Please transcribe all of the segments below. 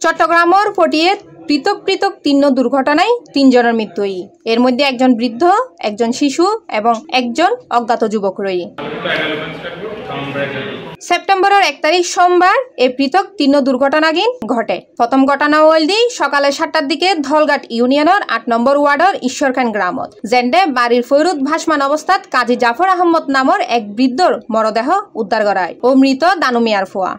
চট্টগ্রামের পটিয়ে পৃথক পৃথক ৩ দুর্ঘটনায় ৩ জনের মৃত্যু। এর মধ্যে একজন বৃদ্ধ, একজন শিশু এবং একজন অজ্ঞাত যুবক রয়েছে। সেপ্টেম্বরের ১ তারিখ সোমবার এই পৃথক ৩ দুর্ঘটনাগিন ঘটে। প্রথম ঘটনা হল সকালে ৭টার দিকে ধলঘাট ইউনিয়নের ৮ নম্বর ওয়ার্ডের ঈশ্বরখান গ্রামত যেন্ডে বাড়ির ফৈরুত ভাসমান অবস্থাত কাজী জাফর আহমদ নামের এক বৃদ্ধর মরদেহ উদ্ধার করা হয় ও মৃত দানু মিয়ার ফোয়া।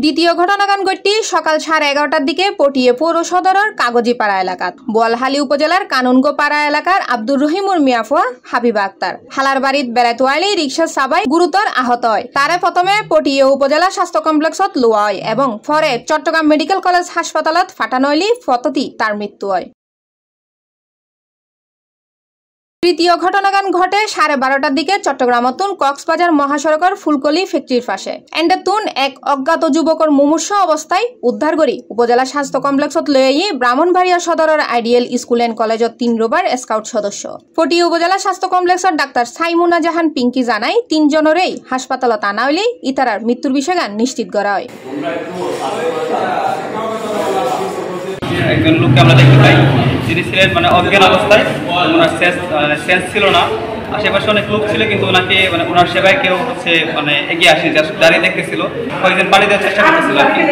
দ্বিতীয় ঘটনাগান ঘটটি সকাল 11:30টার দিকে পটিয়ে পৌর সদরের কাগজিপাড়া এলাকাত বোয়ালহালী উপজেলার কানুনগোপাড়া এলাকার আব্দুর রহিমুর মিয়াফুয়া হাবিবা আক্তার হালার বাড়িত বেড়াতে আইলে রিক্সা চাবাই গুরুতর আহত হয়। তারে প্রথমে পটিয়ে উপজেলা স্বাস্থ্য কমপ্লেক্সত লোয়া হয় এবং পরে চট্টগ্রাম মেডিকেল কলেজ হাসপাতালত ফাটানো হইলে ফততি তার মৃত্যু হয়। তৃতীয় ঘটনাগান ঘটে 12:30টার দিকে চট্টগ্রামতুন কক্সবাজার মহাসড়কের ফুলকলি ফ্যাক্টরির পাশে এন্ডেতুন এক অজ্ঞাত যুবকর মুমূর্ষ অবস্থায় উদ্ধার করি উপজেলা স্বাস্থ্য কমপ্লেক্সত লয়ে ব্রাহ্মণবাড়িয়া সদরের আইডিয়াল স্কুল এন্ড কলেজত ৩ রোবার স্কাউট সদস্য। পটিয়া উপজেলা স্বাস্থ্য কমপ্লেক্সের ডাক্তার সাইমুনা জাহান পিঙ্কি জানাই ৩ জনেরই হাসপাতালত আনা হইলে ইতারার মৃত্যুর বিষয়ে নিশ্চিত করা হয়। একজন লোককে আমরা দেখতে পাই যিনি ছিলেন অজ্ঞান অবস্থায়, ওনার সেন্স ছিল না। আশেপাশে অনেক লোক ছিল কিন্তু ওনাকে ওনার সেবায় কেউ এগিয়ে আসেনি, দাঁড়িয়ে দেখতেছিল, কয়েকজন পানি দেওয়ার চেষ্টা করতেছিল আর কি।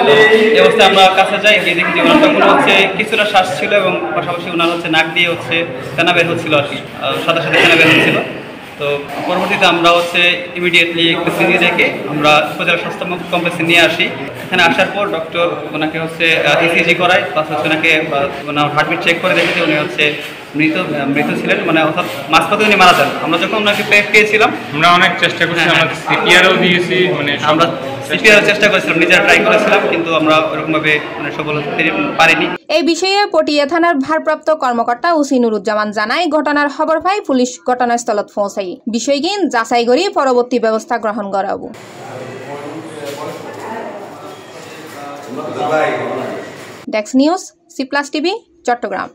তো এই অবস্থায় আমরা কাছে যাই, গিয়ে দেখি যে ওনার তখন কিছুটা শ্বাস ছিল এবং পাশাপাশি ওনার নাক দিয়ে ফেনা বের হচ্ছিল আর কি, সাথে সাথে ফেনা বের হচ্ছিল। তো পরবর্তীতে আমরা ইমিডিয়েটলি একটু সিরিজ রেখে আমরা উপজেলা স্বাস্থ্য কমপ্লেক্সে নিয়ে আসি। এখানে আসার পর ডক্টর ওনাকে ইসিজি করায়, প্লাস ওনাকে ওনার হার্টবিট চেক করে দেখে যে উনি মৃত ছিলেন, অর্থাৎ মাঝপথে উনি মারা যান। আমরা যখন ওনাকে পেয়েছিলাম আমরা অনেক চেষ্টা করছিলাম, সিপিআরও দিয়েছি, আমরা সিপিআর চেষ্টা করেছিলাম, নিজেরা ট্রাই করেছিলাম, কিন্তু আমরা ওরকমভাবে সফল হতে পারিনি। এই বিষয়ে পটিয়া থানার ভারপ্রাপ্ত কর্মকর্তা ওসি নুরুজ্জামান জানায় ঘটনার খবর পাই পুলিশ ঘটনাস্থলত পৌঁছাই বিষয়গিন যাচাই করে পরবর্তী ব্যবস্থা গ্রহণ করাবো। ডেস্ক নিউজ, সি+ টিভি, চট্টগ্রাম।